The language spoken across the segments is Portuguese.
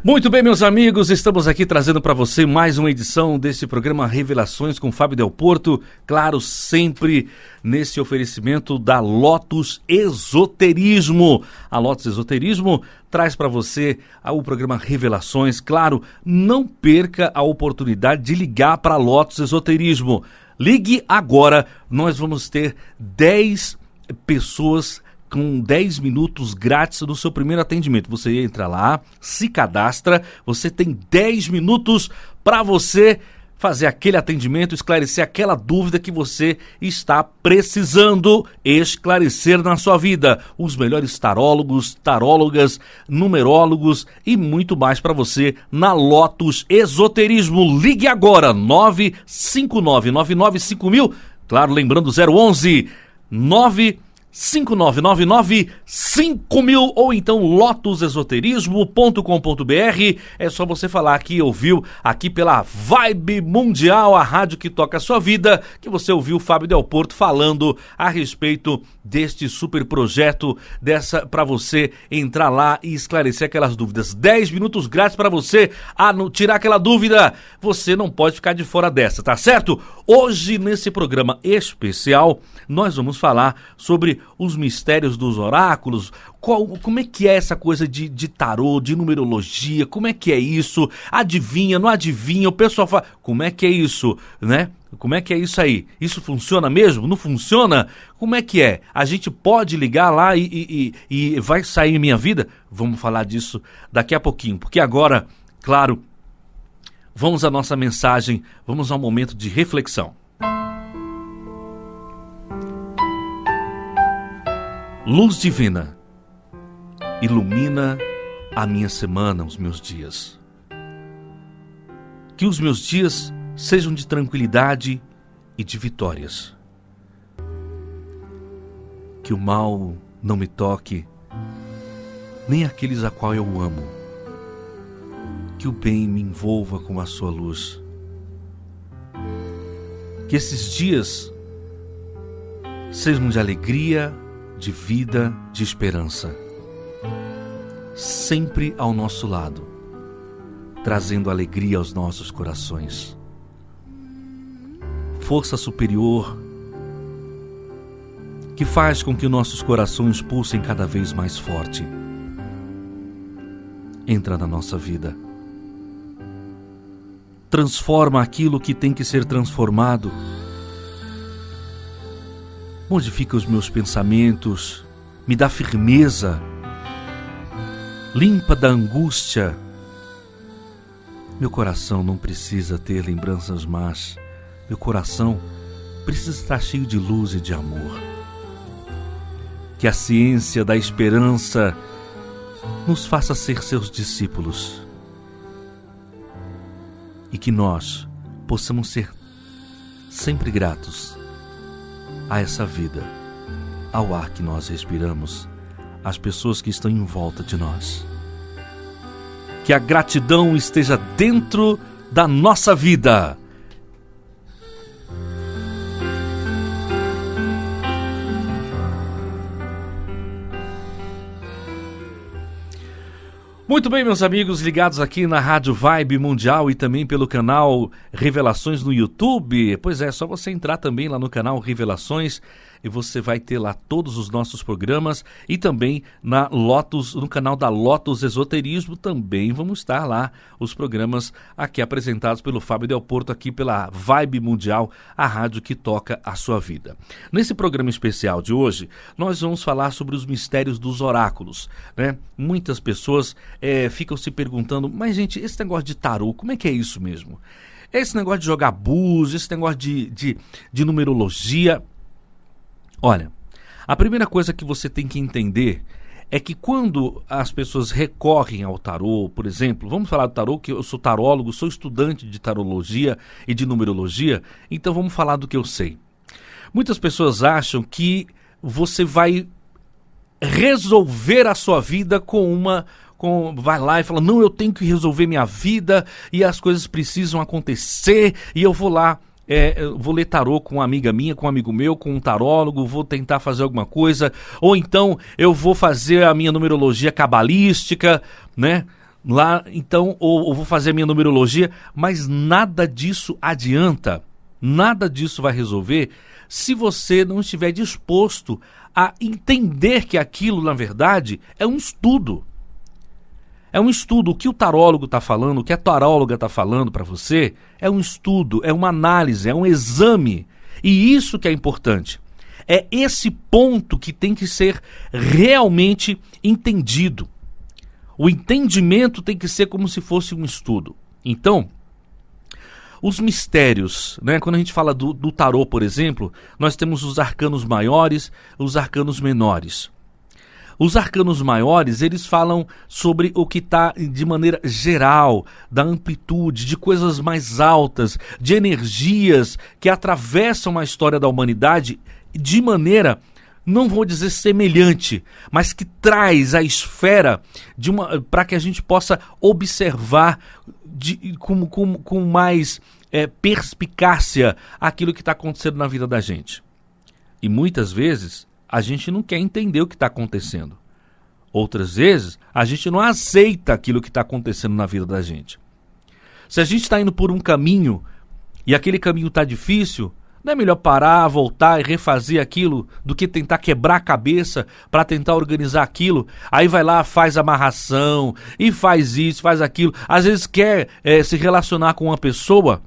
Muito bem, meus amigos, estamos aqui trazendo para você mais uma edição desse programa Revelações com Fábio Del Porto, claro, sempre nesse oferecimento da Lotus Esoterismo. A Lotus Esoterismo traz para você o programa Revelações, claro, não perca a oportunidade de ligar para a Lotus Esoterismo. Ligue agora, nós vamos ter 10 pessoas com 10 minutos grátis no seu primeiro atendimento. Você entra lá, se cadastra, você tem 10 minutos para você fazer aquele atendimento, esclarecer aquela dúvida que você está precisando esclarecer na sua vida. Os melhores tarólogos, tarólogas, numerólogos e muito mais para você na Lotus Esoterismo. Ligue agora, 959995000, claro, lembrando 011 5999-5000 ou então lotusesoterismo.com.br. É só você falar que ouviu aqui pela Vibe Mundial, a rádio que toca a sua vida, que você ouviu o Fábio Del Porto falando a respeito deste super projeto, para você entrar lá e esclarecer aquelas dúvidas. 10 minutos grátis para você tirar aquela dúvida. Você não pode ficar de fora dessa, tá certo? Hoje, nesse programa especial, nós vamos falar sobre os mistérios dos oráculos. Como é que é essa coisa de tarô, de numerologia? Como é que é isso? Adivinha, não adivinha? O pessoal fala, como é que é isso, né? Como é que é isso aí? Isso funciona mesmo? Não funciona? Como é que é? A gente pode ligar lá e vai sair minha vida? Vamos falar disso daqui a pouquinho, porque agora, claro, vamos à nossa mensagem, vamos ao momento de reflexão. Luz divina, ilumina a minha semana, os meus dias. Que os meus dias sejam de tranquilidade e de vitórias. Que o mal não me toque, nem aqueles a qual eu amo. Que o bem me envolva com a sua luz. Que esses dias sejam de alegria, de vida, de esperança, sempre ao nosso lado, trazendo alegria aos nossos corações. Força superior que faz com que nossos corações pulsem cada vez mais forte. Entra na nossa vida. Transforma aquilo que tem que ser transformado. Modifica os meus pensamentos, me dá firmeza, limpa da angústia. Meu coração não precisa ter lembranças más, meu coração precisa estar cheio de luz e de amor. Que a ciência da esperança nos faça ser seus discípulos e que nós possamos ser sempre gratos a essa vida, ao ar que nós respiramos, às pessoas que estão em volta de nós. Que a gratidão esteja dentro da nossa vida. Muito bem, meus amigos, ligados aqui na Rádio Vibe Mundial e também pelo canal Revelações no YouTube. Pois é, só você entrar também lá no canal Revelações e você vai ter lá todos os nossos programas e também no canal da Lotus Esoterismo também vamos estar lá os programas aqui apresentados pelo Fábio Del Porto aqui pela Vibe Mundial, a rádio que toca a sua vida. Nesse programa especial de hoje, nós vamos falar sobre os mistérios dos oráculos, né? Muitas pessoas ficam se perguntando, mas gente, esse negócio de tarô, como é que é isso mesmo? Esse negócio de jogar búzios, esse negócio de numerologia. Olha, a primeira coisa que você tem que entender é que quando as pessoas recorrem ao tarô, por exemplo, vamos falar do tarô, que eu sou tarólogo, sou estudante de tarologia e de numerologia, então vamos falar do que eu sei. Muitas pessoas acham que você vai resolver a sua vida vai lá e fala, não, eu tenho que resolver minha vida e as coisas precisam acontecer e eu vou lá, eu vou ler tarô com uma amiga minha, com um amigo meu, com um tarólogo, vou tentar fazer alguma coisa, ou então eu vou fazer a minha numerologia cabalística, né? lá, então, ou vou fazer a minha numerologia, mas nada disso adianta, nada disso vai resolver se você não estiver disposto a entender que aquilo, na verdade, é um estudo. É um estudo. O que o tarólogo está falando, o que a taróloga está falando para você, é um estudo, é uma análise, é um exame. E isso que é importante. É esse ponto que tem que ser realmente entendido. O entendimento tem que ser como se fosse um estudo. Então, os mistérios, né? Quando a gente fala do tarô, por exemplo, nós temos os arcanos maiores, os arcanos menores. Os arcanos maiores, eles falam sobre o que está de maneira geral, da amplitude, de coisas mais altas, de energias que atravessam a história da humanidade de maneira, não vou dizer semelhante, mas que traz a esfera para que a gente possa observar com mais perspicácia aquilo que está acontecendo na vida da gente. E muitas vezes a gente não quer entender o que está acontecendo. Outras vezes, a gente não aceita aquilo que está acontecendo na vida da gente. Se a gente está indo por um caminho e aquele caminho está difícil, não é melhor parar, voltar e refazer aquilo do que tentar quebrar a cabeça para tentar organizar aquilo? Aí vai lá, faz amarração e faz isso, faz aquilo. Às vezes quer se relacionar com uma pessoa,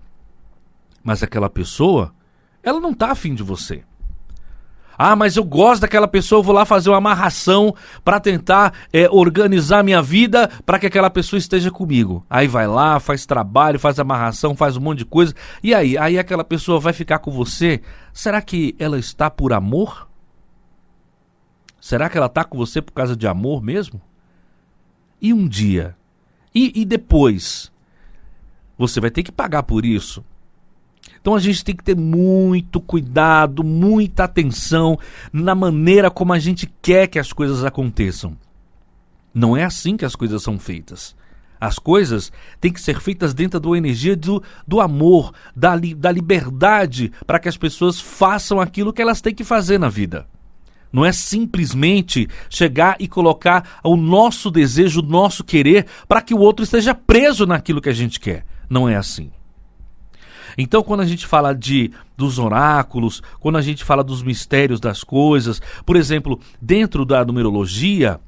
mas aquela pessoa, ela não está afim de você. Ah, mas eu gosto daquela pessoa, eu vou lá fazer uma amarração para tentar organizar minha vida para que aquela pessoa esteja comigo. Aí vai lá, faz trabalho, faz amarração, faz um monte de coisa. E aí aquela pessoa vai ficar com você. Será que ela está por amor? Será que ela está com você por causa de amor mesmo? E um dia? E depois? Você vai ter que pagar por isso. Então a gente tem que ter muito cuidado, muita atenção na maneira como a gente quer que as coisas aconteçam. Não é assim que as coisas são feitas. As coisas têm que ser feitas dentro da energia do amor, da liberdade, para que as pessoas façam aquilo que elas têm que fazer na vida. Não é simplesmente chegar e colocar o nosso desejo, o nosso querer, para que o outro esteja preso naquilo que a gente quer. Não é assim. Então, quando a gente fala dos oráculos, quando a gente fala dos mistérios das coisas, por exemplo, dentro da numerologia,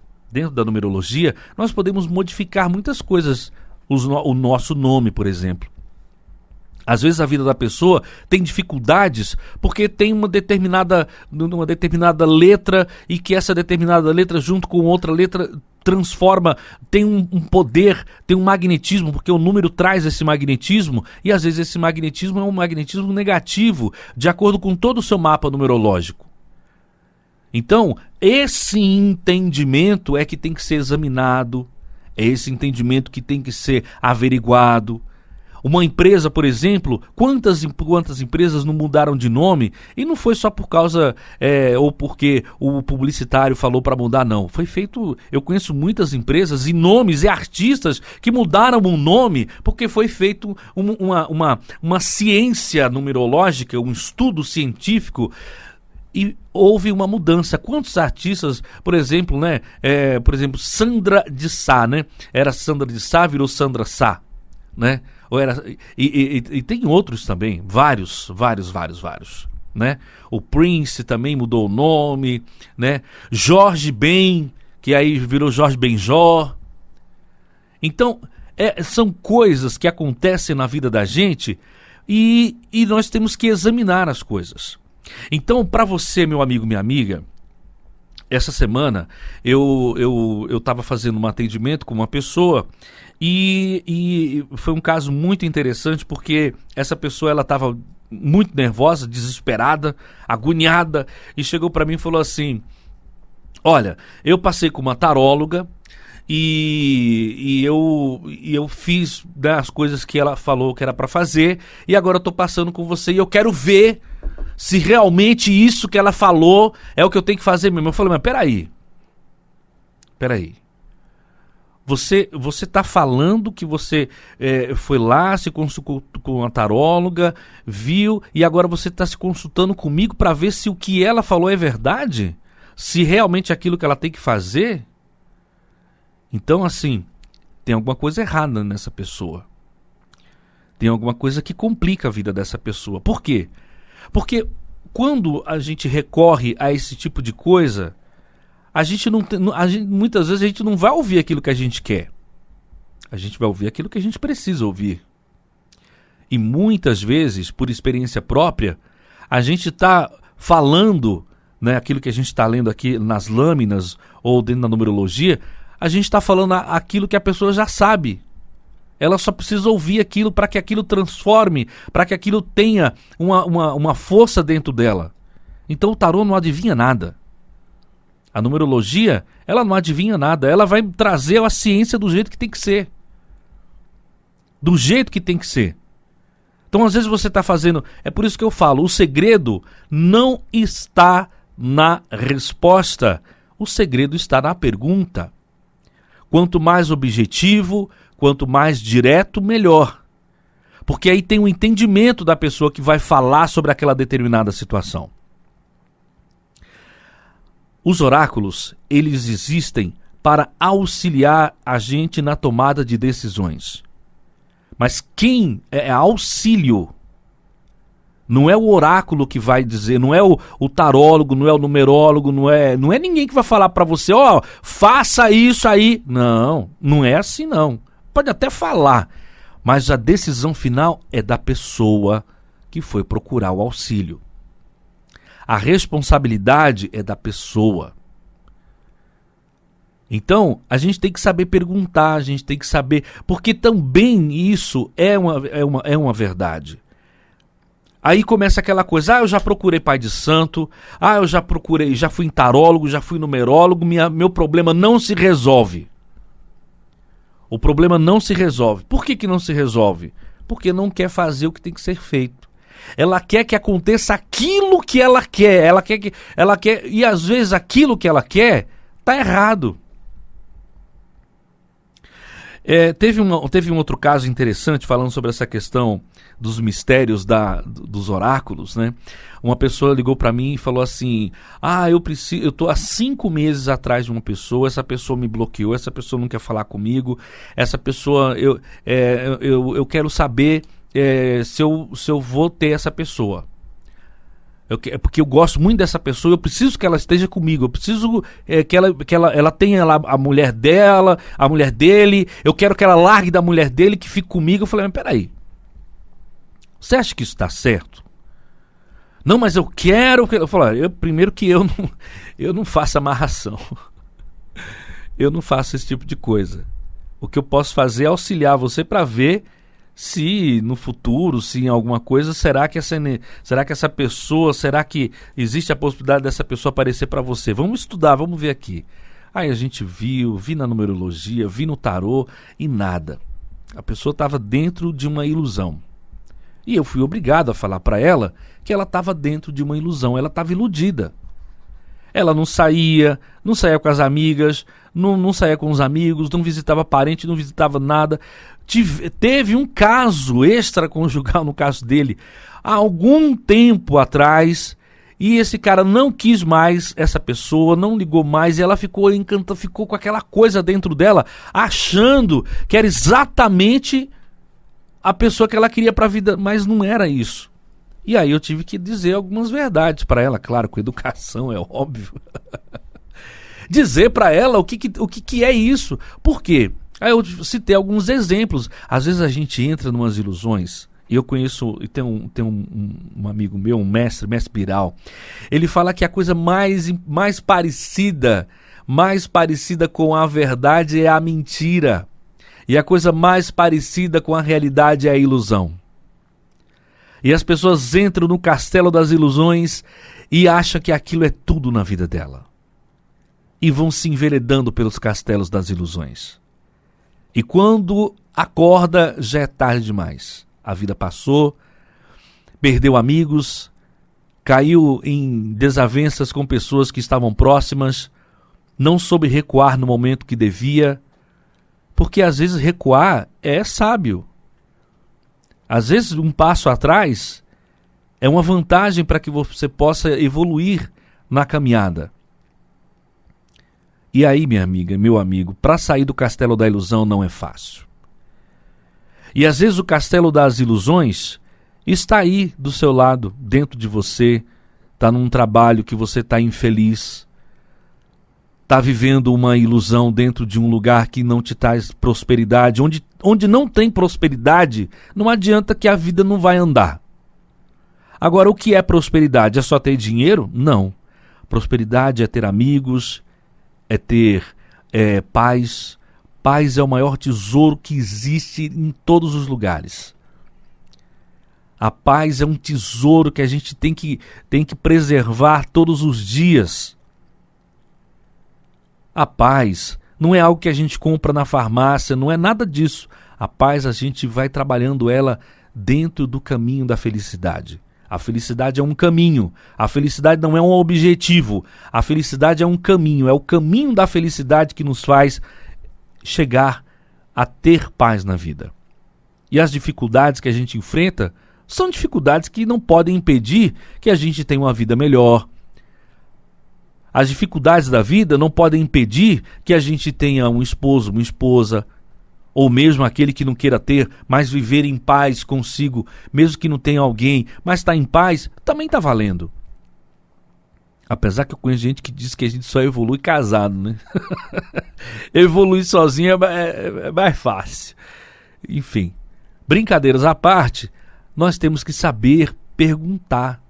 nós podemos modificar muitas coisas, o nosso nome, por exemplo. Às vezes a vida da pessoa tem dificuldades porque tem uma determinada letra e que essa determinada letra junto com outra letra transforma, tem um poder, tem um magnetismo, porque o número traz esse magnetismo e às vezes esse magnetismo é um magnetismo negativo, de acordo com todo o seu mapa numerológico. Então, esse entendimento é que tem que ser examinado, é esse entendimento que tem que ser averiguado. Uma empresa, por exemplo, quantas empresas não mudaram de nome? E não foi só por causa ou porque o publicitário falou para mudar, não. Foi feito, eu conheço muitas empresas e nomes e artistas que mudaram o nome porque foi feito uma ciência numerológica, um estudo científico e houve uma mudança. Quantos artistas, por exemplo, Sandra de Sá, né? Era Sandra de Sá, virou Sandra Sá, né? E tem outros também, vários, né? O Prince também mudou o nome, né? Jorge Ben, que aí virou Jorge Benjor. Então, são coisas que acontecem na vida da gente e nós temos que examinar as coisas. Então, para você, meu amigo, minha amiga, essa semana eu estava fazendo um atendimento com uma pessoa e foi um caso muito interessante porque essa pessoa ela estava muito nervosa, desesperada, agoniada e chegou para mim e falou assim: olha, eu passei com uma taróloga e eu fiz, né, as coisas que ela falou que era para fazer e agora eu tô passando com você e eu quero ver se realmente isso que ela falou é o que eu tenho que fazer mesmo. Eu falei, mas peraí. Você tá falando que você foi lá, se consultou com a taróloga, viu, e agora você está se consultando comigo para ver se o que ela falou é verdade? Se realmente é aquilo que ela tem que fazer? Então, assim, tem alguma coisa errada nessa pessoa. Tem alguma coisa que complica a vida dessa pessoa. Por quê? Porque quando a gente recorre a esse tipo de coisa, muitas vezes a gente não vai ouvir aquilo que a gente quer. A gente vai ouvir aquilo que a gente precisa ouvir. E muitas vezes, por experiência própria, a gente está falando, né, aquilo que a gente está lendo aqui nas lâminas ou dentro da numerologia, a gente está falando aquilo que a pessoa já sabe. Ela só precisa ouvir aquilo para que aquilo transforme, para que aquilo tenha uma força dentro dela. Então o tarô não adivinha nada. A numerologia, ela não adivinha nada. Ela vai trazer a ciência do jeito que tem que ser. Do jeito que tem que ser. Então às vezes você está fazendo... É por isso que eu falo, o segredo não está na resposta. O segredo está na pergunta. Quanto mais objetivo... Quanto mais direto, melhor. Porque aí tem o entendimento da pessoa que vai falar sobre aquela determinada situação. Os oráculos, eles existem para auxiliar a gente na tomada de decisões. Mas quem é auxílio, não é o oráculo que vai dizer, não é o tarólogo, não é o numerólogo, não é ninguém que vai falar para você, ó, faça isso aí. Não, não é assim não. Pode até falar, mas a decisão final é da pessoa que foi procurar o auxílio. A responsabilidade é da pessoa. Então, a gente tem que saber perguntar, a gente tem que saber... Porque também isso é uma verdade. Aí começa aquela coisa, eu já procurei pai de santo, eu já fui em tarólogo, já fui numerólogo, meu problema não se resolve. O problema não se resolve. Por que não se resolve? Porque não quer fazer o que tem que ser feito. Ela quer que aconteça aquilo que ela quer. Ela quer e às vezes aquilo que ela quer está errado. Teve um outro caso interessante falando sobre essa questão dos mistérios dos oráculos, né? Uma pessoa ligou para mim e falou assim, eu tô há 5 meses atrás de uma pessoa, essa pessoa me bloqueou, essa pessoa não quer falar comigo, essa pessoa, eu quero saber se eu vou ter essa pessoa. Porque eu gosto muito dessa pessoa, eu preciso que ela esteja comigo, eu preciso que ela tenha lá a mulher dela, a mulher dele, eu quero que ela largue da mulher dele, que fique comigo. Eu falei, mas peraí, você acha que isso está certo? Não, mas eu quero... Eu falei, primeiro que eu não faço amarração, eu não faço esse tipo de coisa. O que eu posso fazer é auxiliar você para ver se no futuro, se em alguma coisa, será que essa pessoa, será que existe a possibilidade dessa pessoa aparecer para você? Vamos estudar, vamos ver aqui. Aí a gente vi na numerologia, vi no tarô e nada. A pessoa estava dentro de uma ilusão. E eu fui obrigado a falar para ela que ela estava dentro de uma ilusão, ela estava iludida. Ela não saía com as amigas, não saía com os amigos, não visitava parente, não visitava nada. Teve um caso extraconjugal no caso dele há algum tempo atrás, e esse cara não quis mais essa pessoa, não ligou mais, e ela ficou com aquela coisa dentro dela, achando que era exatamente a pessoa que ela queria para a vida, mas não era isso. E aí eu tive que dizer algumas verdades para ela, claro, com educação, é óbvio. Dizer para ela o que é isso. Por quê? Aí eu citei alguns exemplos. Às vezes a gente entra em umas ilusões. E eu conheço, e tem um amigo meu, um mestre Biral. Ele fala que a coisa mais parecida com a verdade é a mentira. E a coisa mais parecida com a realidade é a ilusão. E as pessoas entram no castelo das ilusões e acham que aquilo é tudo na vida dela. E vão se enveredando pelos castelos das ilusões. E quando acorda, já é tarde demais. A vida passou, perdeu amigos, caiu em desavenças com pessoas que estavam próximas, não soube recuar no momento que devia, porque às vezes recuar é sábio. Às vezes um passo atrás é uma vantagem para que você possa evoluir na caminhada. E aí, minha amiga, meu amigo, para sair do castelo da ilusão não é fácil. E às vezes o castelo das ilusões está aí do seu lado, dentro de você, está num trabalho que você está infeliz, está vivendo uma ilusão dentro de um lugar que não te traz prosperidade. Onde não tem prosperidade, não adianta que a vida não vai andar. Agora, o que é prosperidade? É só ter dinheiro? Não. Prosperidade é ter amigos, é ter paz. Paz é o maior tesouro que existe em todos os lugares. A paz é um tesouro que a gente tem que preservar todos os dias. A paz não é algo que a gente compra na farmácia, não é nada disso. A paz a gente vai trabalhando ela dentro do caminho da felicidade. A felicidade é um caminho, a felicidade não é um objetivo, a felicidade é um caminho, é o caminho da felicidade que nos faz chegar a ter paz na vida. E as dificuldades que a gente enfrenta são dificuldades que não podem impedir que a gente tenha uma vida melhor. As dificuldades da vida não podem impedir que a gente tenha um esposo, uma esposa, ou mesmo aquele que não queira ter, mas viver em paz consigo, mesmo que não tenha alguém, mas está em paz, também está valendo. Apesar que eu conheço gente que diz que a gente só evolui casado, né? Evoluir sozinho é mais fácil. Enfim, brincadeiras à parte, nós temos que saber perguntar.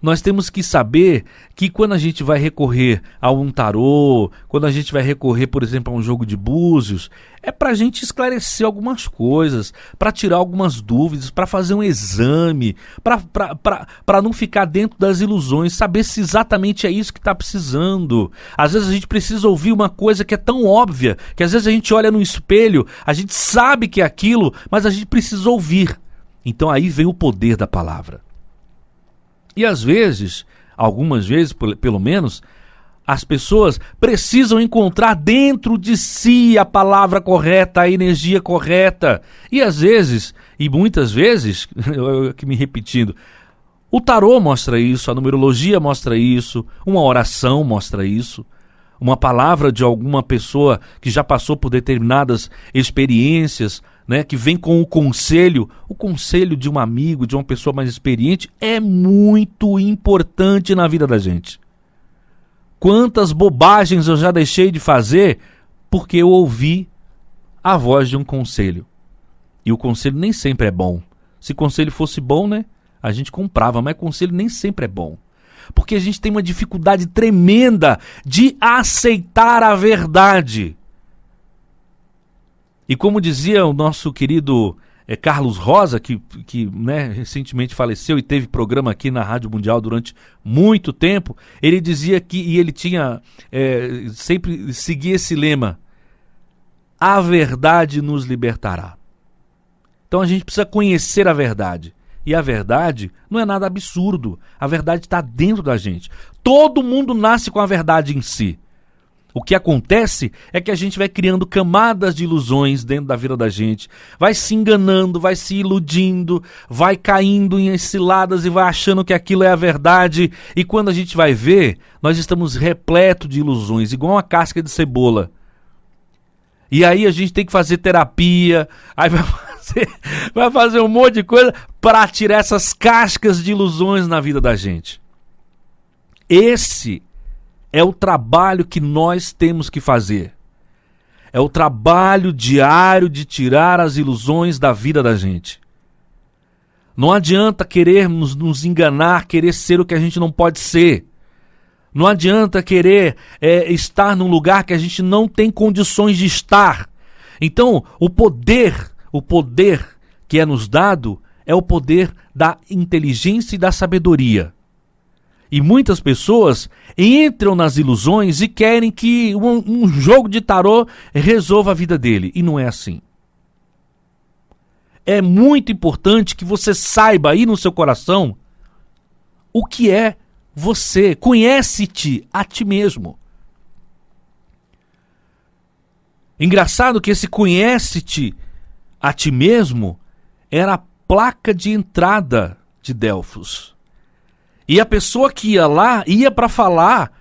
Nós temos que saber que quando a gente vai recorrer a um tarô, quando a gente vai recorrer, por exemplo, a um jogo de búzios, é para a gente esclarecer algumas coisas, para tirar algumas dúvidas, para fazer um exame, para não ficar dentro das ilusões, saber se exatamente é isso que está precisando. Às vezes a gente precisa ouvir uma coisa que é tão óbvia, que às vezes a gente olha no espelho, a gente sabe que é aquilo, mas a gente precisa ouvir. Então aí vem o poder da palavra. E às vezes, algumas vezes pelo menos, as pessoas precisam encontrar dentro de si a palavra correta, a energia correta. E às vezes, e muitas vezes, eu aqui me repetindo, o tarô mostra isso, a numerologia mostra isso, uma oração mostra isso, uma palavra de alguma pessoa que já passou por determinadas experiências, né, que vem com o conselho de um amigo, de uma pessoa mais experiente, é muito importante na vida da gente. Quantas bobagens eu já deixei de fazer porque eu ouvi a voz de um conselho. E o conselho nem sempre é bom. Se conselho fosse bom, né, a gente comprava, mas conselho nem sempre é bom. Porque a gente tem uma dificuldade tremenda de aceitar a verdade. E como dizia o nosso querido Carlos Rosa, que né, recentemente faleceu e teve programa aqui na Rádio Mundial durante muito tempo, ele dizia que, e ele tinha, sempre seguia esse lema: a verdade nos libertará. Então a gente precisa conhecer a verdade. E a verdade não é nada absurdo, a verdade está dentro da gente. Todo mundo nasce com a verdade em si. O que acontece é que a gente vai criando camadas de ilusões dentro da vida da gente, vai se enganando, vai se iludindo, vai caindo em ciladas e vai achando que aquilo é a verdade. E quando a gente vai ver, nós estamos repletos de ilusões, igual uma casca de cebola. E aí a gente tem que fazer terapia, aí vai fazer um monte de coisa para tirar essas cascas de ilusões na vida da gente. Esse é o trabalho que nós temos que fazer. É o trabalho diário de tirar as ilusões da vida da gente. Não adianta querermos nos enganar, querer ser o que a gente não pode ser. Não adianta querer estar num lugar que a gente não tem condições de estar. Então, o poder que é nos dado é o poder da inteligência e da sabedoria. E muitas pessoas entram nas ilusões e querem que um jogo de tarô resolva a vida dele. E não é assim. É muito importante que você saiba aí no seu coração o que é você. Conhece-te a ti mesmo. Engraçado que esse conhece-te a ti mesmo era a placa de entrada de Delfos. E a pessoa que ia lá ia para falar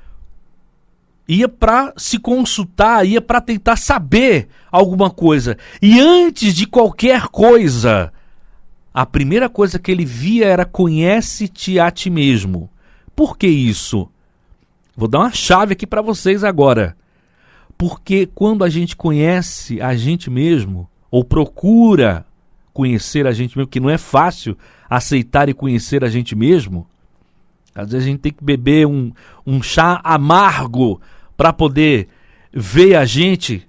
ia para se consultar, ia para tentar saber alguma coisa. E antes de qualquer coisa, a primeira coisa que ele via era: conhece-te a ti mesmo. Por que isso? Vou dar uma chave aqui para vocês agora. Porque quando a gente conhece a gente mesmo, ou procura conhecer a gente mesmo, que não é fácil aceitar e conhecer a gente mesmo, às vezes a gente tem que beber um chá amargo para poder ver a gente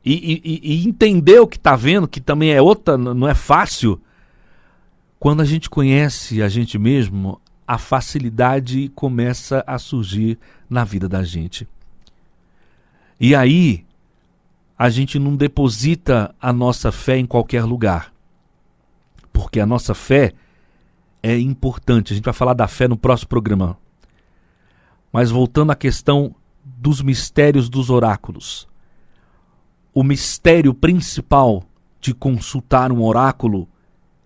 e entender o que está vendo, que também é outra, não é fácil. Quando a gente conhece a gente mesmo, a facilidade começa a surgir na vida da gente. E aí, a gente não deposita a nossa fé em qualquer lugar. Porque a nossa fé é importante. A gente vai falar da fé no próximo programa. Mas voltando à questão dos mistérios dos oráculos. O mistério principal de consultar um oráculo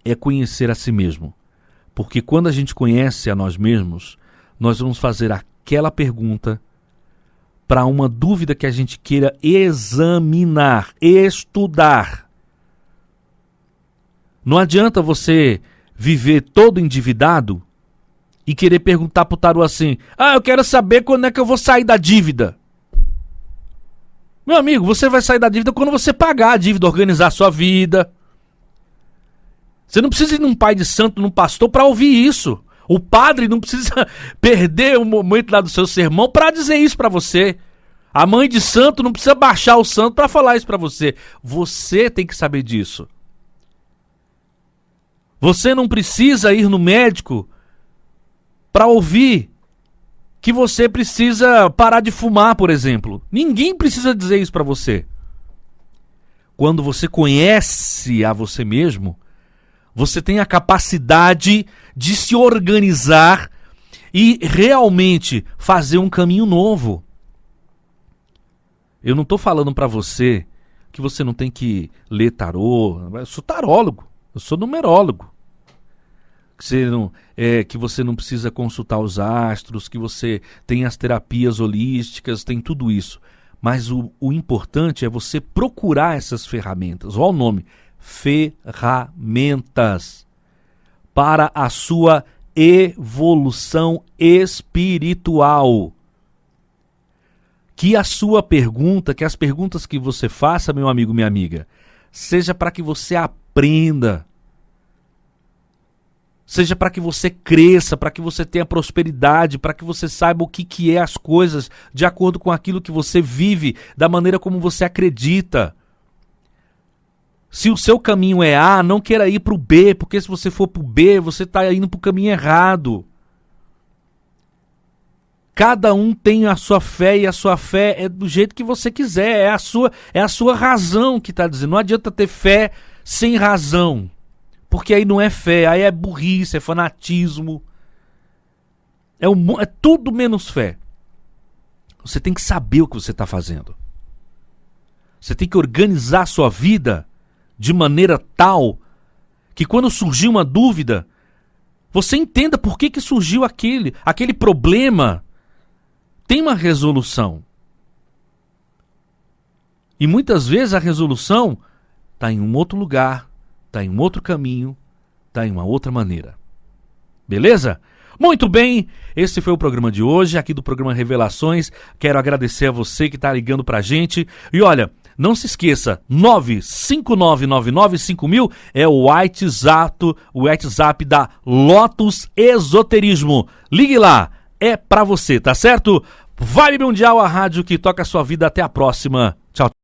é conhecer a si mesmo. Porque quando a gente conhece a nós mesmos, nós vamos fazer aquela pergunta para uma dúvida que a gente queira examinar, estudar. Não adianta você viver todo endividado e querer perguntar para o tarô assim: eu quero saber quando é que eu vou sair da dívida. Meu amigo, você vai sair da dívida quando você pagar a dívida, organizar a sua vida. Você não precisa ir num pai de santo, num pastor para ouvir isso. O padre não precisa perder um momento lá do seu sermão para dizer isso para você. A mãe de santo não precisa baixar o santo para falar isso para você. Você tem que saber disso. Você não precisa ir no médico para ouvir que você precisa parar de fumar, por exemplo. Ninguém precisa dizer isso para você. Quando você conhece a você mesmo, você tem a capacidade de se organizar e realmente fazer um caminho novo. Eu não estou falando para você que você não tem que ler tarô. Eu sou tarólogo, eu sou numerólogo. Que você não precisa consultar os astros, que você tem as terapias holísticas, tem tudo isso. Mas o importante é você procurar essas ferramentas. Olha o nome: ferramentas para a sua evolução espiritual. Que a sua pergunta, que as perguntas que você faça, meu amigo, minha amiga, seja para que você aprenda, seja para que você cresça, para que você tenha prosperidade, para que você saiba o que é as coisas de acordo com aquilo que você vive, da maneira como você acredita. Se o seu caminho é A, não queira ir para o B, porque se você for para o B, você está indo para o caminho errado. Cada um tem a sua fé e a sua fé é do jeito que você quiser, é a sua razão que está dizendo. Não adianta ter fé sem razão, porque aí não é fé, aí é burrice, é fanatismo, é tudo menos fé. Você tem que saber o que você está fazendo. Você tem que organizar a sua vida de maneira tal que quando surgir uma dúvida, você entenda por que surgiu aquele problema. Tem uma resolução. E muitas vezes a resolução está em um outro lugar, está em um outro caminho, está em uma outra maneira. Beleza? Muito bem, esse foi o programa de hoje, aqui do programa Revelações. Quero agradecer a você que está ligando pra gente. E olha, não se esqueça, 959995000 é o WhatsApp da Lotus Esoterismo. Ligue lá, é pra você, tá certo? Vibe Mundial, a rádio que toca a sua vida. Até a próxima. Tchau.